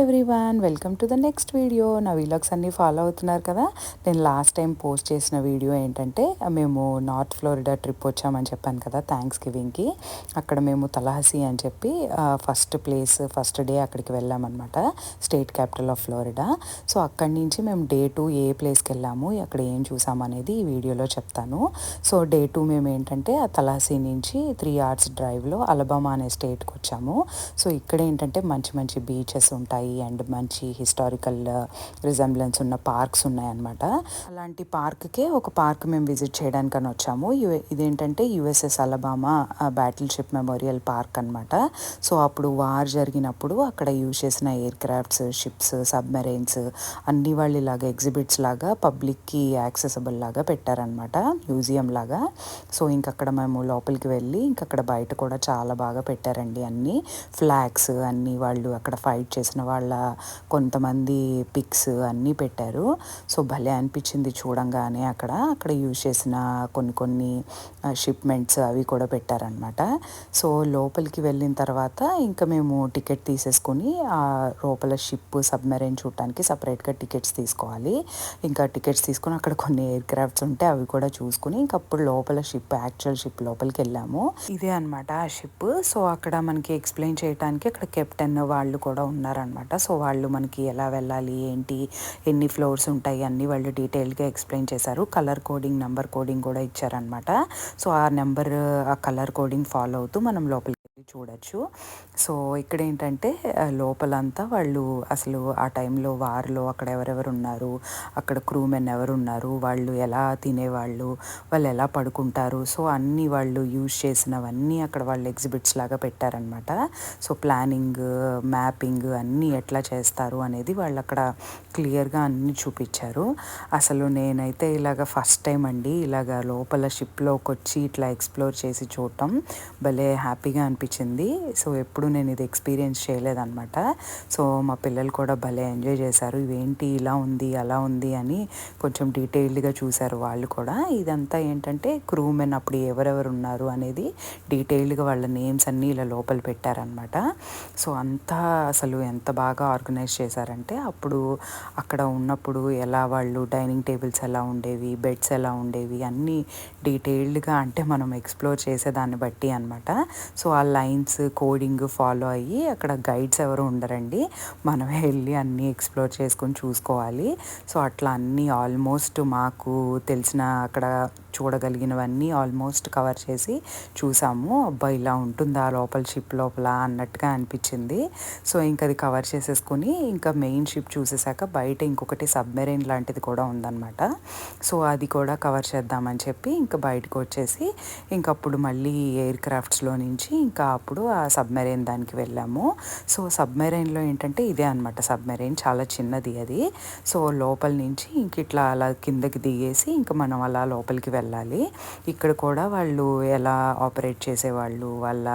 Everyone, welcome to the next video. నా vlogs అన్నీ follow అవుతున్నారు కదా. నేను లాస్ట్ టైం పోస్ట్ చేసిన వీడియో ఏంటంటే మేము నార్త్ ఫ్లోరిడా ట్రిప్ వచ్చామని చెప్పాను కదా థ్యాంక్స్ గివింగ్కి. అక్కడ మేము తలహసి అని చెప్పి ఫస్ట్ డే అక్కడికి వెళ్ళామన్నమాట, state capital of Florida. So అక్కడి నుంచి మేము డే 2 ఏ ప్లేస్కి వెళ్ళాము, అక్కడ ఏం చూసామనేది ఈ వీడియోలో చెప్తాను. సో డే 2 మేము ఏంటంటే ఆ తలహసి నుంచి 3 hours డ్రైవ్లో అలబామా అనే స్టేట్కి వచ్చాము. సో ఇక్కడ ఏంటంటే మంచి మంచి బీచెస్ ఉంటాయి అండ్ మంచి హిస్టారికల్ రిజెంబ్లెన్స్ ఉన్న పార్క్స్ ఉన్నాయన్నమాట. అలాంటి పార్క్కే ఒక పార్క్ మేము విజిట్ చేయడానికని వచ్చాము. ఇదేంటంటే USS Alabama battle ship memorial park అనమాట. సో అప్పుడు వార్ జరిగినప్పుడు అక్కడ యూజ్ చేసిన ఎయిర్ క్రాఫ్ట్స్, షిప్స్, సబ్మెరైన్స్ అన్ని వాళ్ళు ఇలాగా ఎగ్జిబిట్స్ లాగా పబ్లిక్కి యాక్సెసబుల్ లాగా పెట్టారనమాట, మ్యూజియం లాగా. సో ఇంకక్కడ మేము లోపలికి వెళ్ళి ఇంకక్కడ బయట కూడా చాలా బాగా పెట్టారండి, అన్ని ఫ్లాగ్స్ అన్నీ వాళ్ళు అక్కడ ఫైట్ చేసిన వాళ్ళ కొంతమంది పిక్స్ అన్నీ పెట్టారు. సో భలే అనిపించింది చూడంగానే. అక్కడ యూజ్ చేసిన కొన్ని షిప్మెంట్స్ అవి కూడా పెట్టారనమాట. సో లోపలికి వెళ్ళిన తర్వాత ఇంకా మేము టికెట్ తీసేసుకొని ఆ లోపల షిప్ సబ్మెరైన్ చూడటానికి సపరేట్గా టికెట్స్ తీసుకోవాలి. ఇంకా టికెట్స్ తీసుకొని అక్కడ కొన్ని ఎయిర్ క్రాఫ్ట్స్ ఉంటే అవి కూడా చూసుకుని ఇంకప్పుడు లోపల యాక్చువల్ షిప్ లోపలికి వెళ్ళాము. ఇదే అనమాట ఆ షిప్. సో అక్కడ మనకి ఎక్స్ప్లెయిన్ చేయడానికి అక్కడ కెప్టెన్ వాళ్ళు కూడా ఉన్నారనమాట. సో వాళ్ళు మనకి ఎలా వెళ్ళాలి, ఏంటి, ఎన్ని ఫ్లోర్స్ ఉంటాయి అన్నీ వాళ్ళు డీటెయిల్గా ఎక్స్ప్లెయిన్ చేశారు. కలర్ కోడింగ్, నెంబర్ కోడింగ్ కూడా ఇచ్చారనమాట. సో ఆ కలర్ కోడింగ్ ఫాలో అవుతూ మనం లోపలికి చూడొచ్చు. సో ఇక్కడ ఏంటంటే లోపలంతా వాళ్ళు అసలు ఆ టైంలో వార్లో అక్కడ ఎవరెవరు ఉన్నారు, అక్కడ క్రూమెన్ ఎవరు ఉన్నారు, వాళ్ళు ఎలా తినేవాళ్ళు, వాళ్ళు ఎలా పడుకుంటారు, సో అన్నీ వాళ్ళు యూజ్ చేసినవన్నీ అక్కడ వాళ్ళు ఎగ్జిబిట్స్ లాగా పెట్టారనమాట. సో ప్లానింగ్, మ్యాపింగ్ అన్నీ ఎట్లా చేస్తారు అనేది వాళ్ళు అక్కడ క్లియర్గా అన్నీ చూపించారు. అసలు నేనైతే ఇలాగ ఫస్ట్ టైం అండి ఇలాగ లోపల షిప్లోకి వచ్చి ఇట్లా ఎక్స్ప్లోర్ చేసి చూడటం భలే హ్యాపీగా అనిపించింది. సో ఎప్పుడు నేను ఇది ఎక్స్పీరియన్స్ చేయలేదన్నమాట. సో మా పిల్లలు కూడా భలే ఎంజాయ్ చేశారు. ఇవేంటి ఇలా ఉంది అలా ఉంది అని కొంచెం డీటెయిల్డ్గా చూశారు వాళ్ళు కూడా. ఇదంతా ఏంటంటే క్రూమెన్ అప్పుడు ఎవరెవరు ఉన్నారు అనేది డీటెయిల్డ్గా వాళ్ళ నేమ్స్ అన్నీ ఇలా లోపల పెట్టారనమాట. సో అంతా అసలు ఎంత బాగా ఆర్గనైజ్ చేశారంటే అప్పుడు అక్కడ ఉన్నప్పుడు ఎలా వాళ్ళు డైనింగ్ టేబుల్స్ ఎలా ఉండేవి, బెడ్స్ ఎలా ఉండేవి అన్నీ డీటెయిల్డ్గా, అంటే మనం ఎక్స్ప్లోర్ చేసేదాన్ని బట్టి అనమాట. సో ఆ లైన్స్ కోడింగ్ ఫాలో అయ్యి అక్కడ గైడ్స్ ఎవరు ఉండరండి, మనమే వెళ్ళి అన్నీ ఎక్స్ప్లోర్ చేసుకొని చూసుకోవాలి. సో అట్లా అన్నీ ఆల్మోస్ట్ మాకు తెలిసిన అక్కడ చూడగలిగినవన్నీ ఆల్మోస్ట్ కవర్ చేసి చూసాము. అబ్బా ఇలా ఉంటుందా లోపల షిప్ లోపల అన్నట్టుగా అనిపించింది. సో ఇంకా అది కవర్ చేసేసుకొని ఇంకా మెయిన్ షిప్ చూసేసాక బయట ఇంకొకటి సబ్మెరైన్ లాంటిది కూడా ఉందన్నమాట. సో అది కూడా కవర్ చేద్దామని చెప్పి ఇంకా బయటకు వచ్చేసి ఇంకప్పుడు మళ్ళీ ఎయిర్ క్రాఫ్ట్స్లో నుంచి ఇంకా అప్పుడు ఆ సబ్మెరైన్ దానికి వెళ్ళాము. సో సబ్మెరైన్లో ఏంటంటే ఇదే అనమాట, సబ్మెరైన్ చాలా చిన్నది అది. సో లోపల నుంచి ఇంక ఇట్లా అలా కిందకి దిగేసి ఇంకా మనం అలా లోపలికి వెళ్ళాలి. ఇక్కడ కూడా వాళ్ళు ఎలా ఆపరేట్ చేసేవాళ్ళు, వాళ్ళ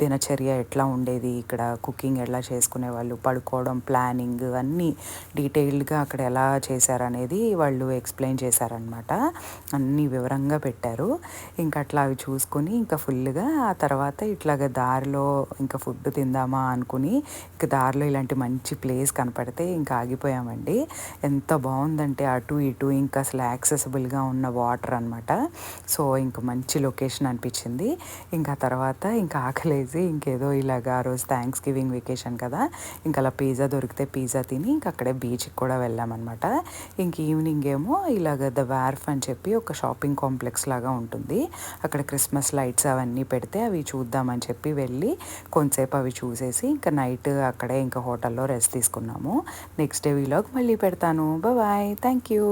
దినచర్య ఎట్లా ఉండేది, ఇక్కడ కుకింగ్ ఎలా చేసుకునేవాళ్ళు, పడుకోవడం, ప్లానింగ్ అన్నీ డీటెయిల్డ్గా అక్కడ ఎలా చేశారనేది వాళ్ళు ఎక్స్ప్లెయిన్ చేశారనమాట. అన్నీ వివరంగా పెట్టారు. ఇంకా అట్లా అవి చూసుకొని ఇంకా ఫుల్గా ఆ తర్వాత ఇట్లాగ దారిలో ఇంకా ఫుడ్ తిందామా అనుకుని ఇంకా దారిలో ఇలాంటి మంచి ప్లేస్ కనపడితే ఇంకా ఆగిపోయామండి. ఎంత బాగుందంటే అటు ఇటు ఇంకా అసలు యాక్సెసిబుల్గా ఉన్న వాటర్ అనమాట. సో ఇంకా మంచి లొకేషన్ అనిపించింది. ఇంకా తర్వాత ఇంకా ఆకలేసి ఇంకేదో ఇలాగ ఆ రోజు థ్యాంక్స్ గివింగ్ వెకేషన్ కదా, ఇంకా అలా పిజ్జా దొరికితే పిజ్జా తిని ఇంకా అక్కడే బీచ్కి కూడా వెళ్ళామన్నమాట. ఇంక ఈవినింగ్ ఏమో ఇలాగ ద వార్ఫ్ అని చెప్పి ఒక షాపింగ్ కాంప్లెక్స్ లాగా ఉంటుంది, అక్కడ క్రిస్మస్ లైట్స్ అవన్నీ పెడితే అవి చూద్దామని చెప్పి వెళ్ళి కొంతసేపు అవి చూసేసి ఇంకా నైట్ అక్కడే ఇంకా హోటల్లో రెస్ట్ తీసుకున్నాము. నెక్స్ట్ డే వీలాగ్ మళ్ళీ పెడతాను. Bye, thank you.